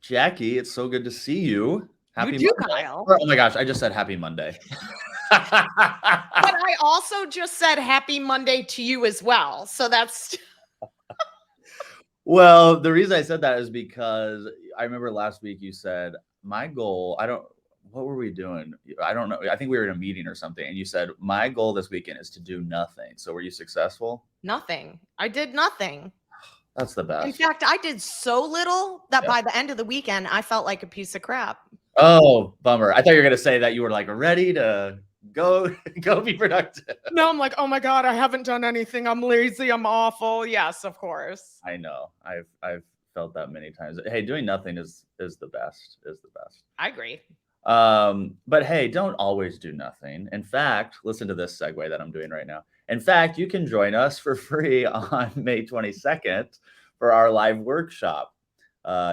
Jackie, it's so good to see you. You Happy too, Monday. Kyle. Oh my gosh, I just said happy Monday. But I also just said happy Monday to you as well. So that's Well, the reason I said that is because I remember last week you said, my goal, what were we doing? I don't know. I think we were in a meeting or something. And you said, my goal this weekend is to do nothing. So were you successful? nothing. I did nothing. That's the In best. fact, I did so little that Yeah. by the end of the weekend, I felt like a piece of crap. Oh, bummer. I thought you were going to say that you were like ready to go be productive. No, I'm like, oh my God, I haven't done anything. I'm lazy. I'm awful. Yes, of course. I know. I've felt that many times. Hey, doing nothing is the best. Is the best. I agree. But hey, don't always do nothing. In fact, listen to this segue that I'm doing right now. In fact, you can join us for free on May 22nd for our live workshop.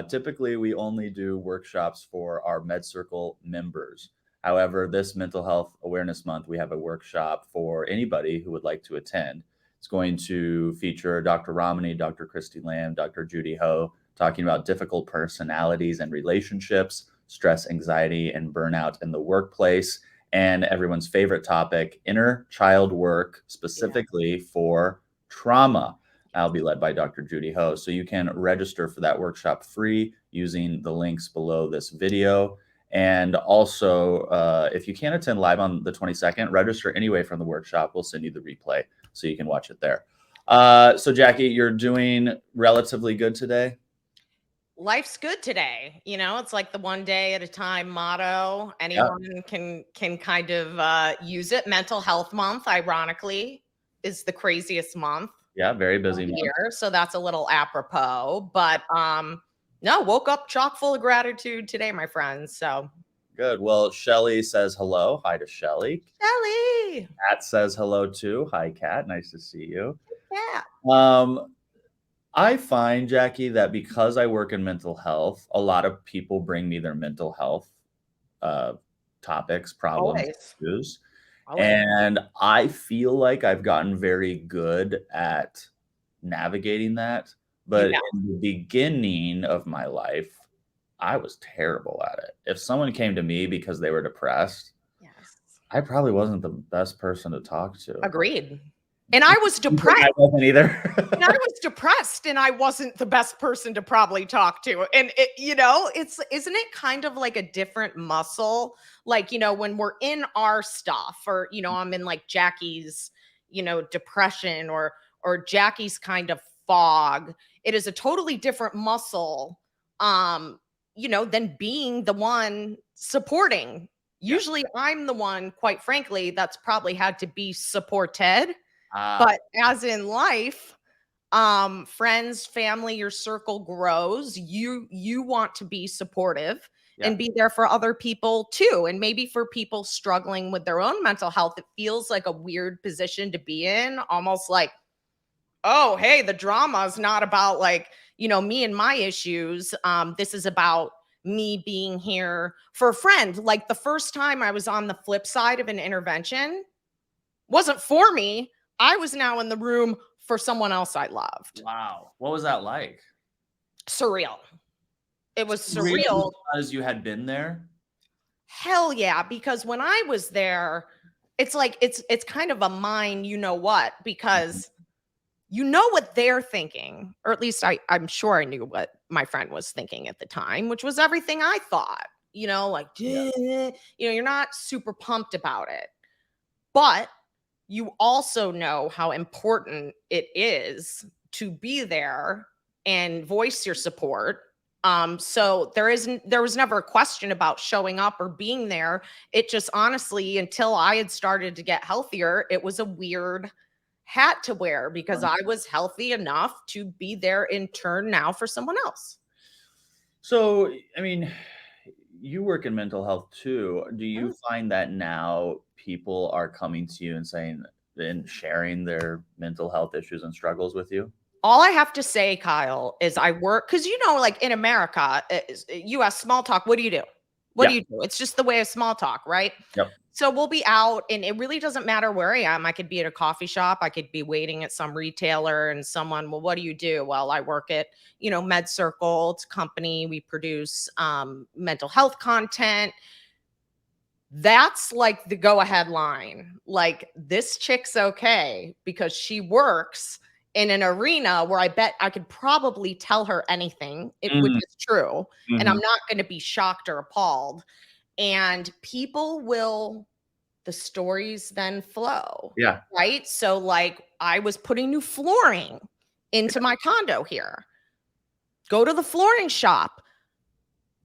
Typically, we only do workshops for our MedCircle members. However, this Mental Health Awareness Month, we have a workshop for anybody who would like to attend. It's going to feature Dr. Romney, Dr. Christy Lamb, Dr. Judy Ho, talking about difficult personalities and relationships, stress, anxiety, and burnout in the workplace, and everyone's favorite topic, inner child work, specifically for trauma. I'll be led by Dr. Judy Ho. So you can register for that workshop free using the links below this video. And also, if you can't attend live on the 22nd, register anyway from the workshop. We'll send you the replay so you can watch it there. So Jackie, you're doing relatively good today? Life's good today. It's like the one day at a time motto. Anyone can kind of use it. Mental Health Month, ironically, is the craziest month. Yeah, very busy month. Year, so that's a little apropos. But no, woke up chock full of gratitude today, my friends. So good. Well, Shelly says hello. Hi to Shelly. Shelly. Kat says hello too. Hi, Kat. Nice to see you. Yeah. I find, Jackie, that because I work in mental health, a lot of people bring me their mental health topics, problems, issues. And I feel like I've gotten very good at navigating that. But in the beginning of my life, I was terrible at it. If someone came to me because they were depressed, I probably wasn't the best person to talk to. Agreed. And I was depressed. I wasn't either. And I was depressed, and I wasn't the best person to probably talk to. And isn't it kind of like a different muscle? Like, when we're in our stuff, or, I'm in like Jackie's, depression or Jackie's kind of fog. It is a totally different muscle, than being the one supporting. Usually I'm the one, quite frankly, that's probably had to be supported. But as in life, friends, family, your circle grows. You want to be supportive and be there for other people too. And maybe for people struggling with their own mental health, it feels like a weird position to be in, almost like, oh, hey, the drama is not about like, me and my issues. This is about me being here for a friend. Like the first time I was on the flip side of an intervention wasn't for me. I was now in the room for someone else I loved. Wow. What was that like? Surreal. It was surreal. Because you had been there? Hell yeah. Because when I was there, it's like, it's kind of a mind, because you know what they're thinking, or at least I'm sure I knew what my friend was thinking at the time, which was everything I thought, you're not super pumped about it, but you also know how important it is to be there and voice your support. So there was never a question about showing up or being there. It just, honestly, until I had started to get healthier, it was a weird hat to wear because I was healthy enough to be there in turn now for someone else. So, I mean, you work in mental health too. Do you find that now people are coming to you and saying and sharing their mental health issues and struggles with you? All I have to say, Kyle, is I work, because, like in America, US small talk, what do you do? What do you do? It's just the way of small talk, right? Yep. So we'll be out, and it really doesn't matter where I am. I could be at a coffee shop. I could be waiting at some retailer, and someone, well, what do you do? Well, I work at, MedCircle. It's a company. We produce mental health content. That's like the go ahead line. Like, this chick's okay because she works in an arena where I bet I could probably tell her anything, which is true. And I'm not going to be shocked or appalled. And the stories then flow. Yeah. Right. So, like, I was putting new flooring into my condo here. Go to the flooring shop.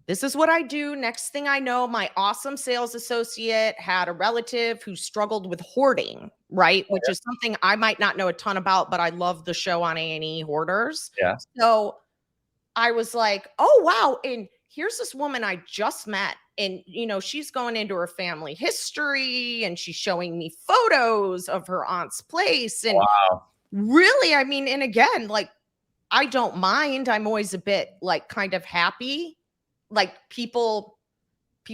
This is what I do. Next thing I know, my awesome sales associate had a relative who struggled with hoarding, right? Which is something I might not know a ton about, but I love the show on A&E, Hoarders. Yeah. So I was like, oh, wow. And here's this woman I just met. And, she's going into her family history, and she's showing me photos of her aunt's place. And really, I mean, and again, like, I don't mind. I'm always a bit like kind of happy. Like, people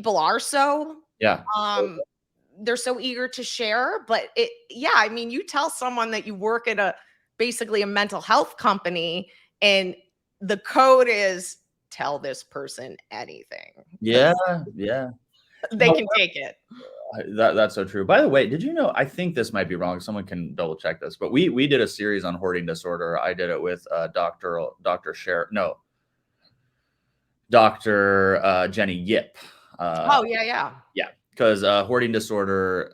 are so, they're so eager to share, but I mean, you tell someone that you work at basically a mental health company, and the code is tell this person anything. Yeah. They can take it. That's so true. By the way, did you know, I think this might be wrong. Someone can double check this, but we did a series on hoarding disorder. I did it with Dr. Jenny Yip. Yeah. Because hoarding disorder,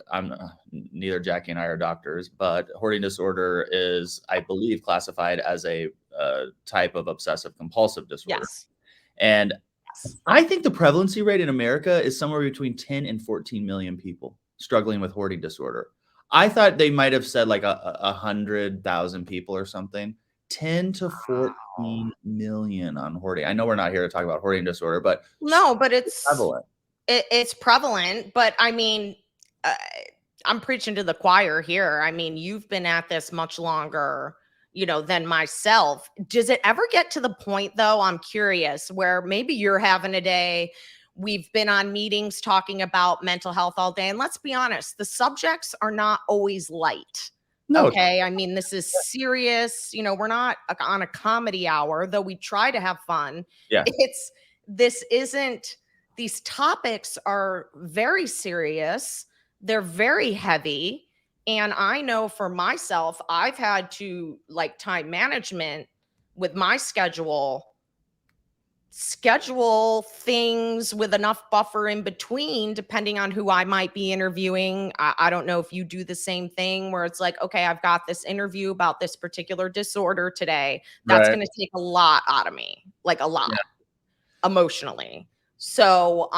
neither Jackie and I are doctors, but hoarding disorder is, I believe, classified as a type of obsessive compulsive disorder. Yes. And I think the prevalency rate in America is somewhere between 10 and 14 million people struggling with hoarding disorder. I thought they might have said like 100,000 people or something. 10 to 14 million on hoarding. I know we're not here to talk about hoarding disorder, but no, but it's prevalent. It's prevalent, but I mean, I'm preaching to the choir here. I mean, you've been at this much longer, than myself. Does it ever get to the point, though, I'm curious, where maybe you're having a day, we've been on meetings talking about mental health all day, and let's be honest, the subjects are not always light. No. Okay. I mean, this is serious. We're not on a comedy hour, though we try to have fun. Yeah. These topics are very serious. They're very heavy. And I know for myself, I've had to, like, time management with my schedule things with enough buffer in between, depending on who I might be interviewing. I don't know if you do the same thing, where it's like, okay, I've got this interview about this particular disorder today. That's going to take a lot out of me, like a lot emotionally. So,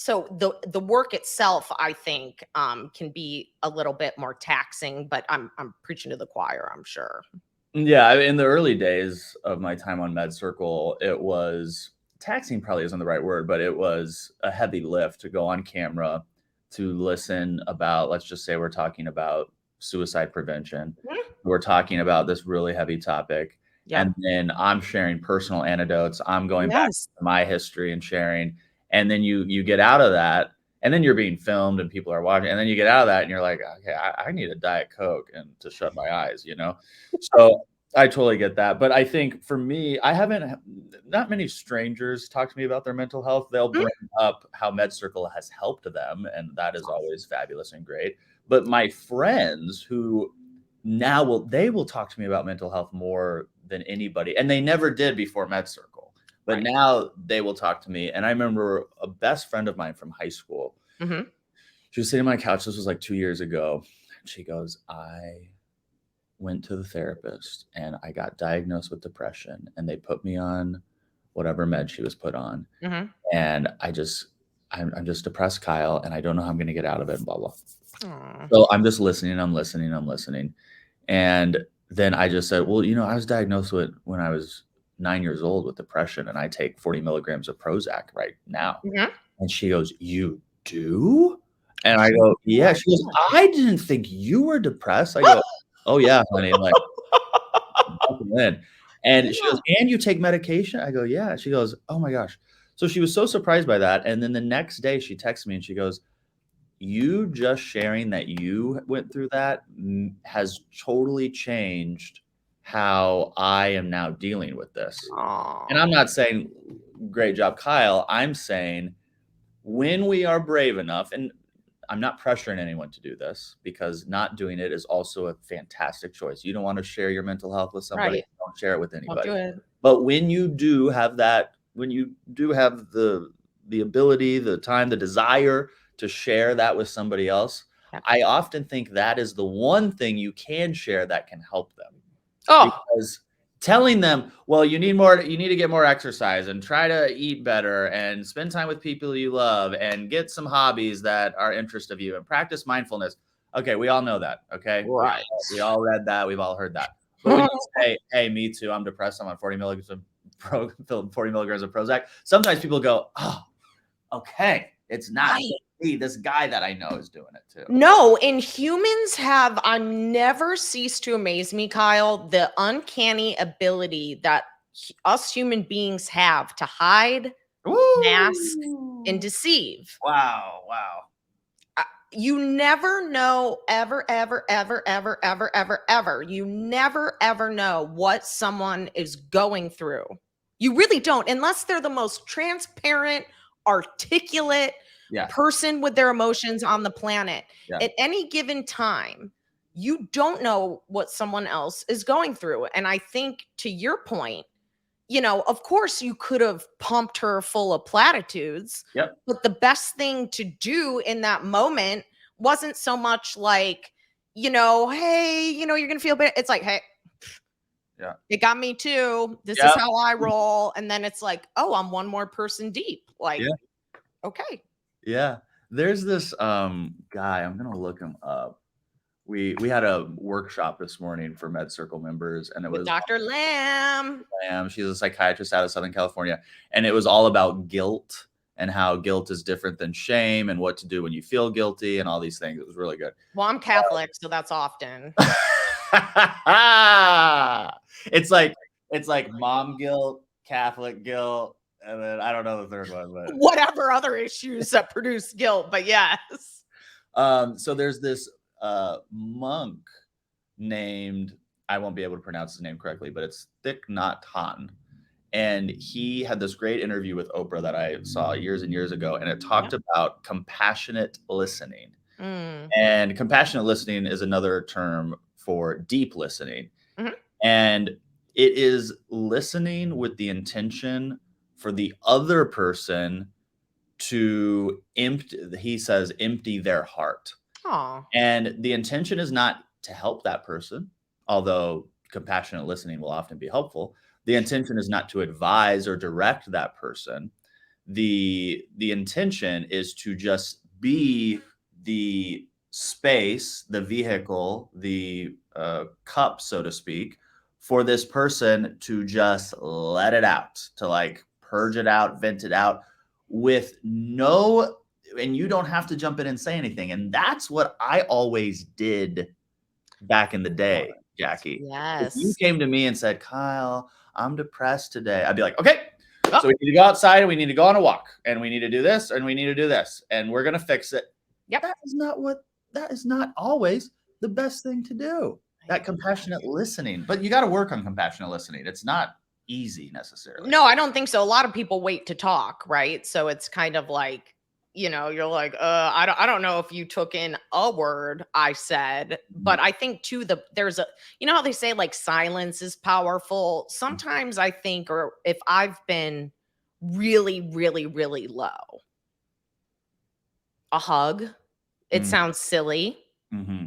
the work itself, I think, can be a little bit more taxing, but I'm preaching to the choir, I'm sure. Yeah, in the early days of my time on MedCircle, it was taxing, probably isn't the right word, but it was a heavy lift to go on camera to listen about, let's just say we're talking about suicide prevention. We're talking about this really heavy topic. And then I'm sharing personal anecdotes. I'm going back to my history and sharing. And then you get out of that, and then you're being filmed and people are watching. And then you get out of that and you're like, okay, I need a Diet Coke and to shut my eyes, So I totally get that. But I think for me, not many strangers talk to me about their mental health. They'll bring up how MedCircle has helped them, and that is always fabulous and great. But my friends who now they will talk to me about mental health more than anybody, and they never did before MedCircle, but now they will talk to me. And I remember a best friend of mine from high school. She was sitting on my couch. This was like 2 years ago. And she goes, I went to the therapist and I got diagnosed with depression, and they put me on whatever med she was put on. And I'm just depressed, Kyle, and I don't know how I'm going to get out of it, blah, blah. So I'm just listening. I'm listening. And then I just said, well, I was diagnosed when I was 9 years old with depression, and I take 40 milligrams of Prozac right now. And she goes, you do? And I go, yeah. She goes, I didn't think you were depressed. I go, oh yeah, honey. Like, and she goes, and you take medication? I go, yeah. She goes, oh my gosh. So she was so surprised by that. And then the next day she texts me and she goes, you just sharing that you went through that has totally changed how I am now dealing with this. And I'm Aw. not saying great job, Kyle. I'm saying when we are brave enough, and I'm not pressuring anyone to do this because not doing it is also a fantastic choice. You don't want to share your mental health with somebody, Right. don't share it with Don't anybody. do it. But when you do have that, when you do have the ability, the time, the desire to share that with somebody else, Yep. I often think that is the one thing you can share that can help them. Oh, Because telling them, well, you need to get more exercise and try to eat better and spend time with people you love and get some hobbies that are interest of you and practice mindfulness. Okay, we all know that. Okay. right. We all read that. We've all heard that. But when you say, hey, me too, I'm depressed, I'm on 40 milligrams of 40 milligrams of Prozac, sometimes people go, oh, okay, it's not Right. just me. This guy that I know is doing it too. No, and humans have, I'm never ceased to amaze me, Kyle, the uncanny ability that us human beings have to hide, mask, and Woo! deceive. Wow, wow. You never know, ever, ever, ever, ever, ever, ever, ever. You never, ever know what someone is going through. You really don't, unless they're the most transparent, articulate Yeah, person with their emotions on the planet. yeah. At any given time, you don't know what someone else is going through. And I think to your point, of course you could have pumped her full of platitudes, Yep. but the best thing to do in that moment wasn't so much like, hey, you're going to feel better. It's like, hey, Yeah. it got me too. This is Yep. how I roll. And then it's like, oh, I'm one more person deep. Like, Yeah. okay. Yeah. There's this guy, I'm gonna look him up. We had a workshop this morning for MedCircle members, and it With was Dr. Lamb. She's a psychiatrist out of Southern California, and it was all about guilt and how guilt is different than shame and what to do when you feel guilty and all these things. It was really good. Well, I'm Catholic, so that's often. It's like mom guilt, Catholic guilt, and then I don't know the third one, but Whatever other issues that produce guilt, but yes. so there's this monk named, I won't be able to pronounce his name correctly, but it's Thich Nhat Hanh. And he had this great interview with Oprah that I saw years and years ago, and it talked about compassionate listening. Mm. And compassionate listening is another term for deep listening. Mhm. And it is listening with the intention for the other person to empty their heart. Aw. And the intention is not to help that person, although compassionate listening will often be helpful. The intention is not to advise or direct that person. The intention is to just be the space, the vehicle, the cup, so to speak, for this person to just let it out, to like purge it out, vent it out with no, and you don't have to jump in and say anything. And that's what I always did back in the day, Jackie. If you Yes. came to me and said, Kyle, I'm depressed today, I'd be like, okay, Oh. so we need to go outside and we need to go on a walk and we need to do this and we need to do this and we're going to fix it. Yep. That is not always the best thing to do. That compassionate listening, but you got to work on compassionate listening. It's not easy necessarily. No, I don't think so. A lot of people wait to talk, right? So it's kind of like, you're like, I don't know if you took in a word I said, but I think too, there's how they say like silence is powerful. Sometimes I think, or if I've been really, really, really low, a hug, it sounds silly. Mm-hmm.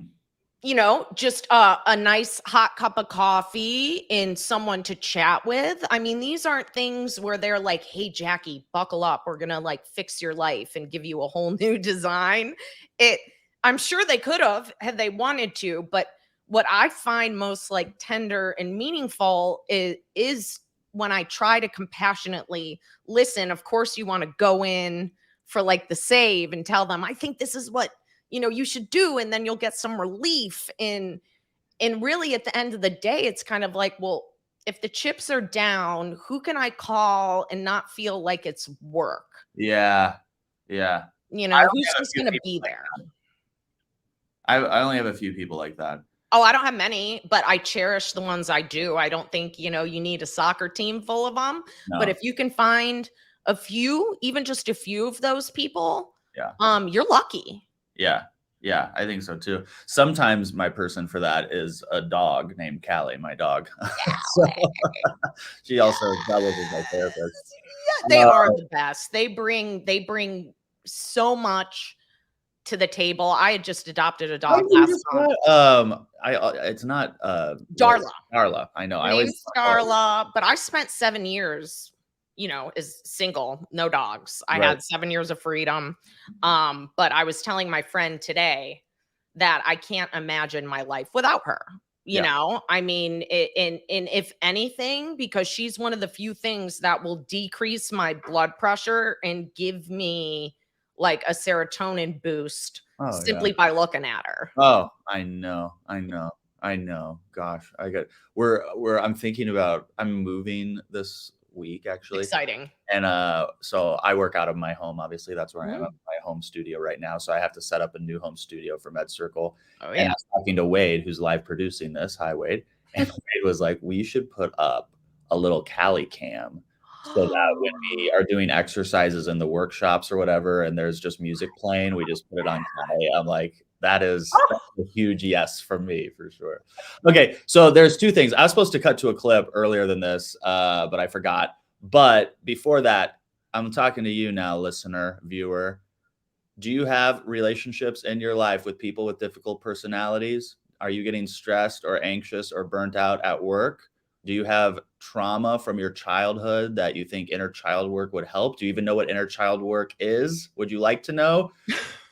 Just a nice hot cup of coffee and someone to chat with. I mean, these aren't things where they're like, hey, Jackie, buckle up. We're going to like fix your life and give you a whole new design. I'm sure they could have had they wanted to, but what I find most like tender and meaningful is when I try to compassionately listen. Of course, you want to go in for like the save and tell them, I think this is what you should do, and then you'll get some relief. And really at the end of the day, it's kind of like, well, if the chips are down, who can I call and not feel like it's work? Yeah. Yeah. You I know, only who's have a just few going to people be like there? I only have a few people like that. Oh, I don't have many, but I cherish the ones I do. I don't think, you need a soccer team full of them. But No. if you can find a few, even just a few of those people, Yeah. you're lucky. Yeah. Yeah, I think so too. Sometimes my person for that is a dog named Callie, my dog. So she also doubles as my therapist. Yeah, they are the best. They bring so much to the table. I had just adopted a What dog did you last just month. it's not Darla. Darla. I know. Her I always name's Darla, but I spent 7 years, as single, no dogs. I right. had 7 years of freedom. But I was telling my friend today that I can't imagine my life without her. Yeah. I mean, and if anything, because she's one of the few things that will decrease my blood pressure and give me like a serotonin boost Oh yeah. simply by looking at her. Oh, I know. Gosh, I'm thinking about I'm moving this week actually. Exciting. And so I work out of my home. Obviously, that's where I am at Mm. my home studio right now. So I have to set up a new home studio for MedCircle. Oh And I yeah. was talking to Wade, who's live producing this. Hi, Wade. And Wade was like, we should put up a little Cali cam so that when we are doing exercises in the workshops or whatever, and there's just music playing, we just put it on Cali. I'm like, that's a huge yes from me for sure. Okay, so there's two things. I was supposed to cut to a clip earlier than this, but I forgot. But before that, I'm talking to you now, listener, viewer. Do you have relationships in your life with people with difficult personalities? Are you getting stressed or anxious or burnt out at work? Do you have trauma from your childhood that you think inner child work would help? Do you even know what inner child work is? Would you like to know?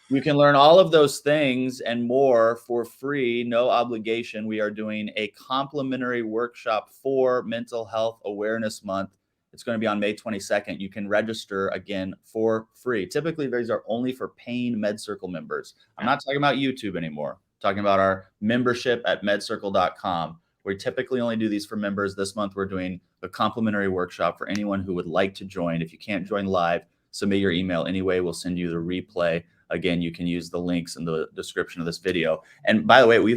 You can learn all of those things and more for free, no obligation. We are doing a complimentary workshop for Mental Health Awareness Month. It's going to be on May 22nd. You can register again for free. Typically, these are only for paying MedCircle members. I'm not talking about YouTube anymore. I'm talking about our membership at medcircle.com. We typically only do these for members. This month, we're doing a complimentary workshop for anyone who would like to join. If you can't join live, submit your email anyway. We'll send you the replay. Again, you can use the links in the description of this video. And by the way, let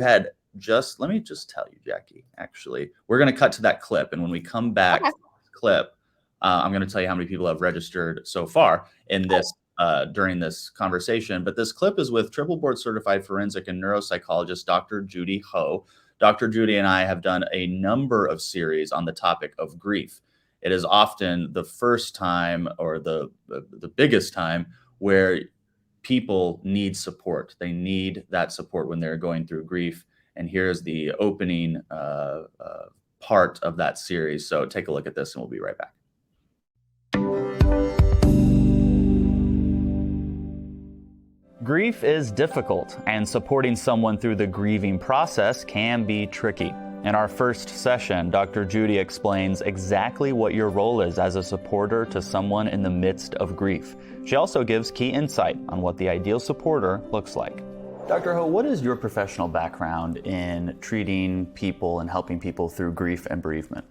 me just tell you, Jackie, actually, we're going to cut to that clip. And when we come back from this clip, I'm going to tell you how many people have registered so far in this during this conversation. But this clip is with triple board certified forensic and neuropsychologist, Dr. Judy Ho. Dr. Judy and I have done a number of series on the topic of grief. It is often the first time or the biggest time where people need support. They need that support when they're going through grief. And here's the opening part of that series. So take a look at this and we'll be right back. Grief is difficult, and supporting someone through the grieving process can be tricky. In our first session, Dr. Judy explains exactly what your role is as a supporter to someone in the midst of grief. She also gives key insight on what the ideal supporter looks like. Dr. Ho, what is your professional background in treating people and helping people through grief and bereavement?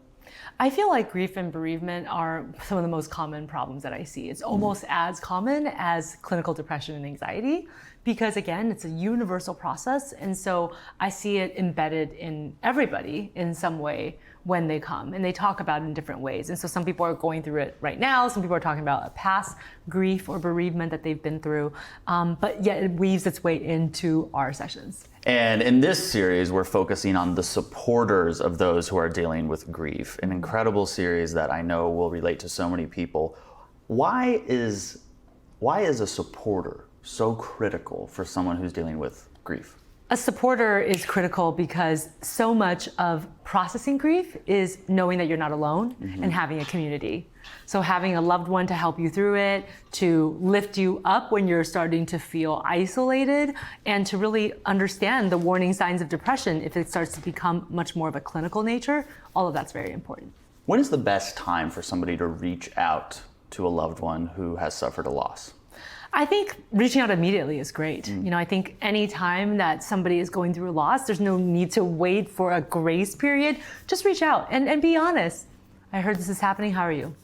I feel like grief and bereavement are some of the most common problems that I see. It's almost as common as clinical depression and anxiety because, again, it's a universal process. And so I see it embedded in everybody in some way when they come, and they talk about it in different ways. And so some people are going through it right now. Some people are talking about a past grief or bereavement that they've been through, but yet it weaves its way into our sessions. And in this series, we're focusing on the supporters of those who are dealing with grief, an incredible series that I know will relate to so many people. Why is a supporter so critical for someone who's dealing with grief? A supporter is critical because so much of processing grief is knowing that you're not alone and having a community. So having a loved one to help you through it, to lift you up when you're starting to feel isolated, and to really understand the warning signs of depression if it starts to become much more of a clinical nature, all of that's very important. When is the best time for somebody to reach out to a loved one who has suffered a loss? I think reaching out immediately is great. I think anytime that somebody is going through a loss, there's no need to wait for a grace period. Just reach out and be honest. I heard this is happening. How are you?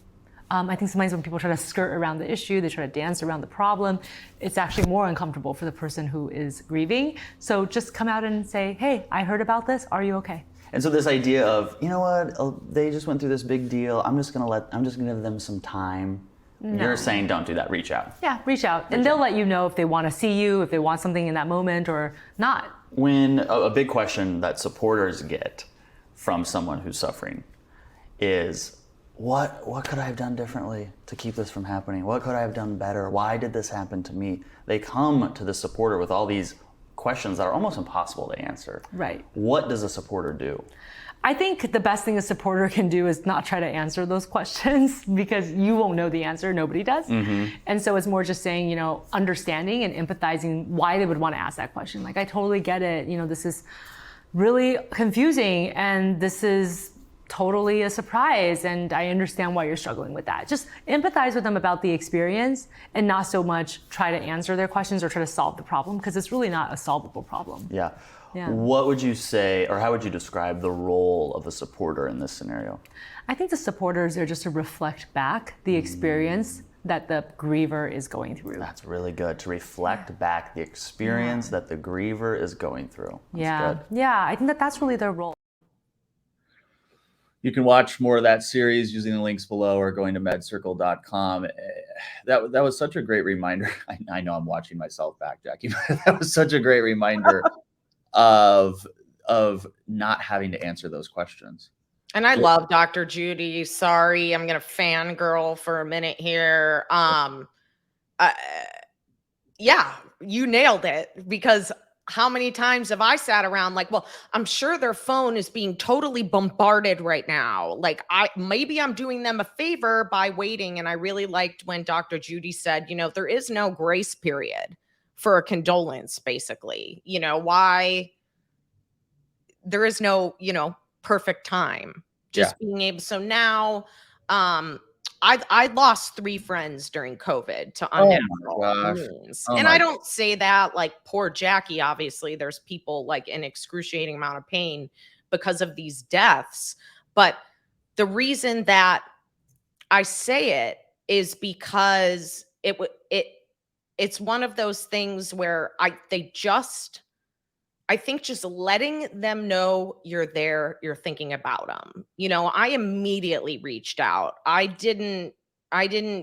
I think sometimes when people try to skirt around the issue, they try to dance around the problem, it's actually more uncomfortable for the person who is grieving. So just come out and say, hey, I heard about this. Are you okay? And so this idea of, you know what, they just went through this big deal. I'm just gonna give them some time. No. You're saying don't do that, reach out. Yeah, reach out. And they'll let you know if they want to see you, if they want something in that moment or not. When a big question that supporters get from someone who's suffering is, what could I have done differently to keep this from happening? What could I have done better? Why did this happen to me? They come to the supporter with all these questions that are almost impossible to answer. Right. What does a supporter do? I think the best thing a supporter can do is not try to answer those questions because you won't know the answer, nobody does. And so it's more just saying, understanding and empathizing why they would want to ask that question. Like, I totally get it. This is really confusing and this is totally a surprise and I understand why you're struggling with that. Just empathize with them about the experience and not so much try to answer their questions or try to solve the problem because it's really not a solvable problem. Yeah. What would you say, or how would you describe the role of a supporter in this scenario? I think the supporters are just to reflect back the experience that the griever is going through. That's really good, to reflect back the experience that the griever is going through. That's good. Yeah, I think that's really their role. You can watch more of that series using the links below or going to medcircle.com. That was such a great reminder. I know I'm watching myself back, Jackie, but that was such a great reminder of not having to answer those questions. And I love Dr. Judy. Sorry, I'm going to fangirl for a minute here. Yeah, you nailed it because how many times have I sat around like, well, I'm sure their phone is being totally bombarded right now. Like maybe I'm doing them a favor by waiting. And I really liked when Dr. Judy said, there is no grace period for a condolence, basically. Why there is no, perfect time. Just being able. So now, I lost 3 friends during COVID to unnatural means. I don't say that like poor Jackie. Obviously, there's people like in excruciating amount of pain because of these deaths. But the reason that I say it is because it's one of those things where I think just letting them know you're there, you're thinking about them. I immediately reached out. I didn't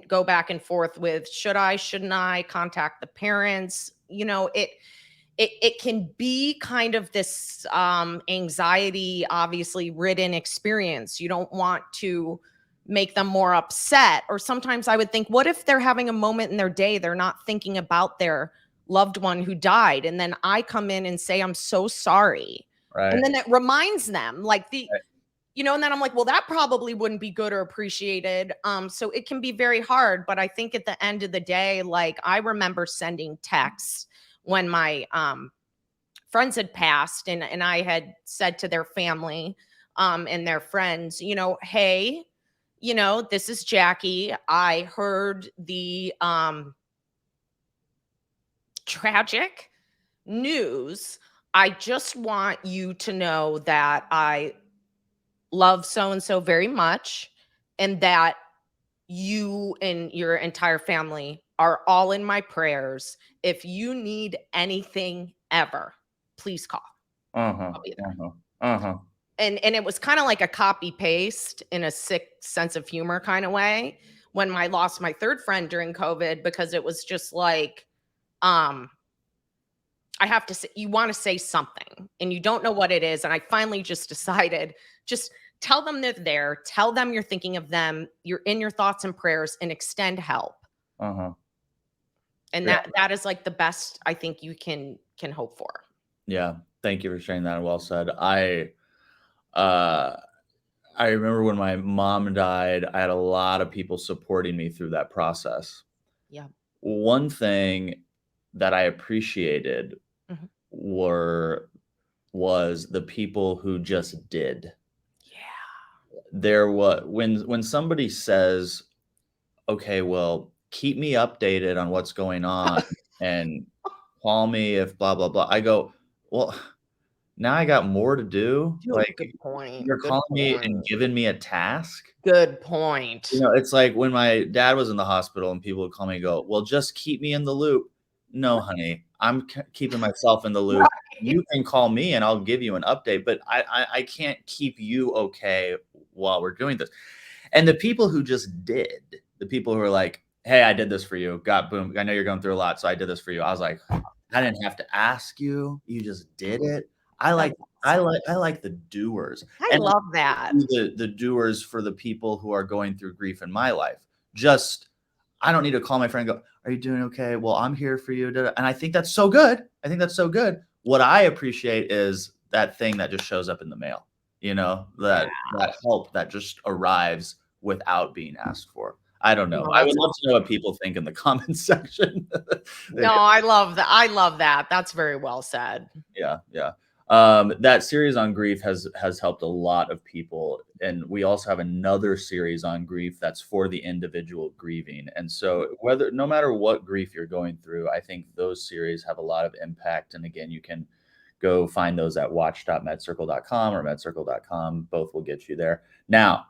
go back and forth with shouldn't I contact the parents? It can be kind of this anxiety, obviously ridden experience. You don't want to make them more upset. Or sometimes I would think, what if they're having a moment in their day, they're not thinking about their loved one who died, and then I come in and say I'm so sorry, and then it reminds them like and then I'm like, well, that probably wouldn't be good or appreciated. So it can be very hard, but I think at the end of the day, like I remember sending texts when my friends had passed, and I had said to their family and their friends, hey, this is Jackie. I heard the tragic news. I just want you to know that I love so-and-so very much and that you and your entire family are all in my prayers. If you need anything ever, please call. I'll be there. And it was kind of like a copy paste in a sick sense of humor kind of way when I lost my 3rd friend during COVID, because it was just like, I have to say, you want to say something and you don't know what it is. And I finally just decided, just tell them they're there. Tell them you're thinking of them. You're in your thoughts and prayers, and extend help. And that is like the best I think you can hope for. Yeah. Thank you for sharing that. Well said. I remember when my mom died, I had a lot of people supporting me through that process. Yeah. One thing that I appreciated was the people who just did. Yeah. There was when somebody says, okay, well, keep me updated on what's going on and call me if blah, blah, blah. I go, well, now I got more to do. Like, Good point. you're Good calling me point. and giving me a task. Good point. You know, it's like when my dad was in the hospital and people would call me and go, well, just keep me in the loop. No, honey, I'm keeping myself in the loop. You can call me and I'll give you an update, but I can't keep you okay while we're doing this. And the people who just did, the people who are like, hey, I did this for you. Got boom. I know you're going through a lot, so I did this for you. I was like, I didn't have to ask you. You just did it. I like the doers. I And love that. the doers for the people who are going through grief in my life. Just, I don't need to call my friend and go, are you doing okay? Well, I'm here for you. And I think that's so good. I think that's so good. What I appreciate is that thing that just shows up in the mail, you know, that help that just arrives without being asked for. I don't know. No, I would that's love to know what people think in the comments section. No, I love that. I love that. That's very well said. Yeah, yeah. That series on grief has helped a lot of people, and we also have another series on grief that's for the individual grieving. And so, no matter what grief you're going through, I think those series have a lot of impact. And again, you can go find those at watch.medcircle.com or medcircle.com. Both will get you there. Now,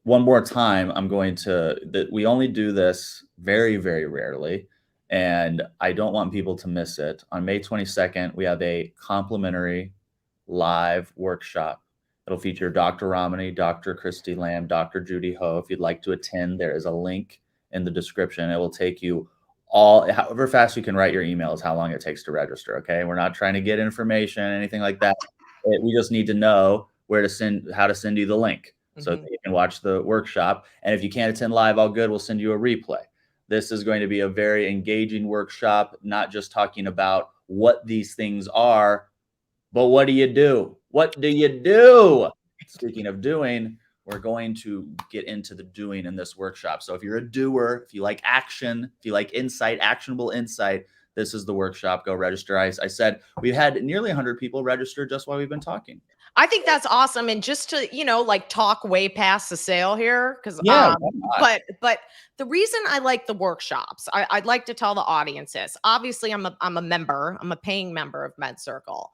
one more time, I'm going to that we only do this very, very rarely, and I don't want people to miss it. On May 22nd, we have a complimentary live workshop. It'll feature Dr. Romney, Dr. Christy Lamb, Dr. Judy Ho. If you'd like to attend, there is a link in the description. It will take you however fast you can write your email is how long it takes to register. Okay. We're not trying to get information, anything like that. We just need to know how to send you the link so that you can watch the workshop. And if you can't attend live, all good. We'll send you a replay. This is going to be a very engaging workshop, not just talking about what these things are, but what do you do? What do you do? Speaking of doing, we're going to get into the doing in this workshop. So if you're a doer, if you like action, if you like insight, actionable insight, this is the workshop. Go register. I said we've had nearly 100 people register just while we've been talking. I think that's awesome. And just to, like talk way past the sale here, because but the reason I like the workshops, I'd like to tell the audience this. Obviously, I'm a member, I'm a paying member of MedCircle.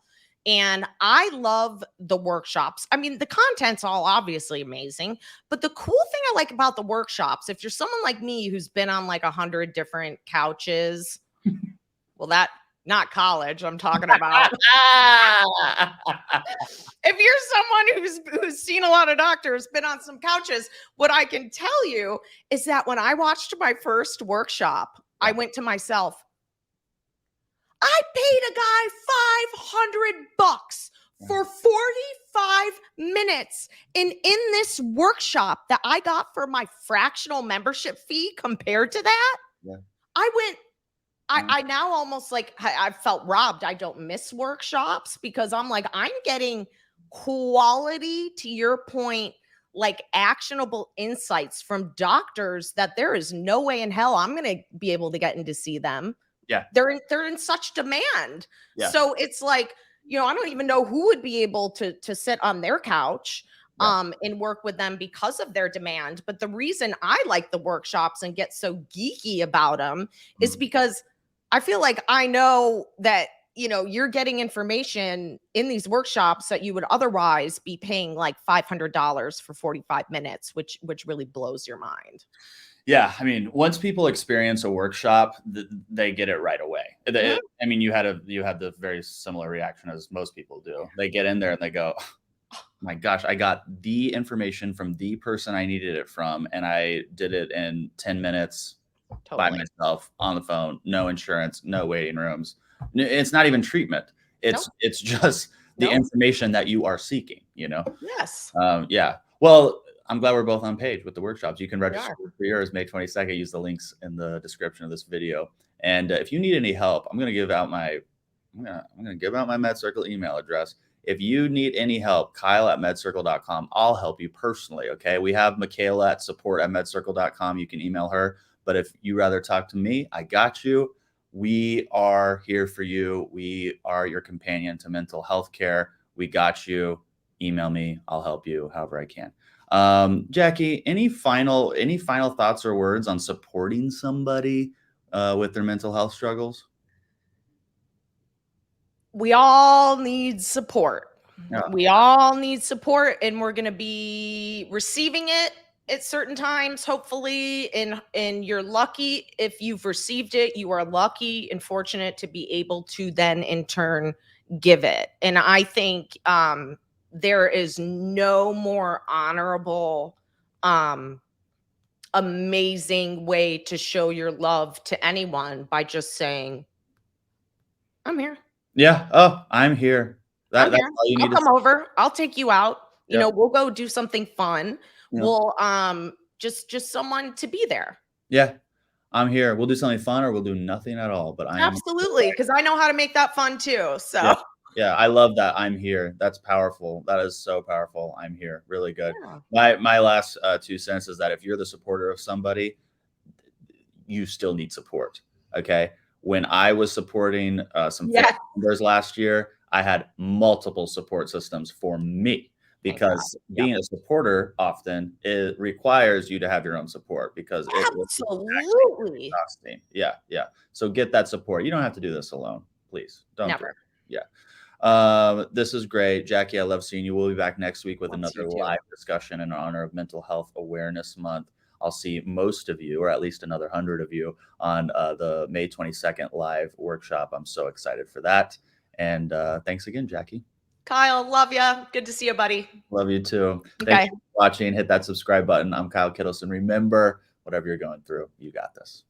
And I love the workshops. I mean, the content's all obviously amazing, but the cool thing I like about the workshops, if you're someone like me who's been on like 100 different couches, well, not college, I'm talking about. If you're someone who's seen a lot of doctors, been on some couches, what I can tell you is that when I watched my first workshop, I went to myself, I paid a guy $500 for 45 minutes. And in this workshop that I got for my fractional membership fee compared to that, I now almost like I felt robbed. I don't miss workshops because I'm like, I'm getting quality, to your point, like actionable insights from doctors that there is no way in hell I'm going to be able to get in to see them. Yeah. They're in such demand. Yeah. So it's like, I don't even know who would be able to sit on their couch and work with them because of their demand. But the reason I like the workshops and get so geeky about them is because I feel like I know that, you're getting information in these workshops that you would otherwise be paying like $500 for 45 minutes, which really blows your mind. Yeah, I mean, once people experience a workshop, they get it right away. I mean, you had the very similar reaction as most people do. They get in there and they go, oh my gosh, I got the information from the person I needed it from, and I did it in 10 minutes by myself on the phone, no insurance, no waiting rooms. It's not even treatment. It's just the information that you are seeking, Yes. Yeah. Well, I'm glad we're both on page with the workshops. You can register for yours May 22nd. Use the links in the description of this video. And if you need any help, I'm going to give out my MedCircle email address. If you need any help, Kyle@medcircle.com. I'll help you personally. Okay. We have Michaela at support@medcircle.com. You can email her. But if you rather talk to me, I got you. We are here for you. We are your companion to mental health care. We got you. Email me. I'll help you however I can. Jackie, any final thoughts or words on supporting somebody with their mental health struggles? We all need support. Yeah. We all need support, and we're going to be receiving it at certain times, hopefully. And you're lucky if you've received it. You are lucky and fortunate to be able to then in turn give it. And I think there is no more honorable, amazing way to show your love to anyone by just saying, I'm here. Yeah. Oh, I'm here. I'm That's here. all you I'll need to come say. over. I'll take you out. You Yeah. know, we'll go do something fun. Yeah. We'll just someone to be there. Yeah. I'm here. We'll do something fun or we'll do nothing at all, but I am. Absolutely, because I know how to make that fun too. So Yeah. Yeah, I love that. I'm here. That's powerful. That is so powerful. I'm here. Really good. yeah. My last 2 cents is that if you're the supporter of somebody, you still need support. Okay. When I was supporting some Yeah. family members last year, I had multiple support systems for me Thank God. because Yep. being a supporter often it requires you to have your own support because it was Absolutely. exhausting. Yeah. Yeah. So get that support. You don't have to do this alone. Please don't. Never. Yeah. This is great. Jackie, I love seeing you. We'll be back next week with Love another you too. live discussion in honor of Mental Health Awareness Month. I'll see most of you, or at least another 100 of you, on the May 22nd live workshop. I'm so excited for that. And thanks again, Jackie. Kyle, love ya. Good to see you, buddy. Love you too. Okay. Thanks for watching. Hit that subscribe button. I'm Kyle Kittleson. Remember, whatever you're going through, you got this.